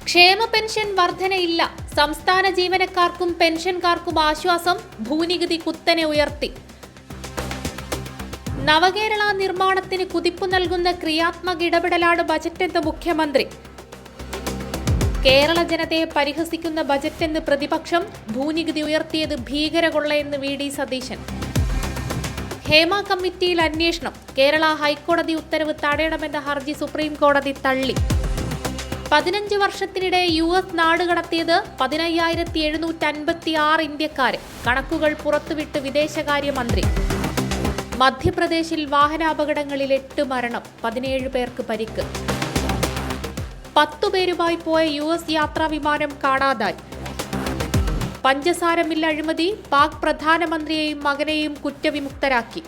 ക്ഷേമ പെൻഷൻ വർധനയില്ല. സംസ്ഥാന ജീവനക്കാർക്കും പെൻഷൻകാർക്കും ആശ്വാസം. ഭൂനികുതി കുത്തനെ ഉയർത്തി. നവകേരള നിർമ്മാണത്തിന് കുതിപ്പു നൽകുന്ന ക്രിയാത്മക ഇടപെടലാണ് ബജറ്റെന്ന് മുഖ്യമന്ത്രി. കേരള ജനതയെ പരിഹസിക്കുന്ന ബജറ്റെന്ന് പ്രതിപക്ഷം. ഭൂനികുതി ഉയർത്തിയത് ഭീകരകൊള്ളയെന്ന് വി.ഡി. സതീശൻ. ഹേമ കമ്മിറ്റിയിൽ അന്വേഷണം. കേരള ഹൈക്കോടതി ഉത്തരവ് തടയണമെന്ന ഹർജി സുപ്രീം കോടതി തള്ളി. 15 വർഷത്തിനിടെ US നാടുകടത്തിയത് 15,756 ഇന്ത്യക്കാരെ. കണക്കുകൾ പുറത്തുവിട്ട് വിദേശകാര്യമന്ത്രി. മധ്യപ്രദേശിൽ വാഹനാപകടങ്ങളിൽ 8 മരണം, 17 പേർക്ക് പരിക്ക്. 10 പേരുമായി പോയ US യാത്രാ വിമാനം കാണാതായി. പഞ്ചസാര മിൽ അഴിമതി. പാക് പ്രധാനമന്ത്രിയെയും മകനെയും കുറ്റവിമുക്തരാക്കി.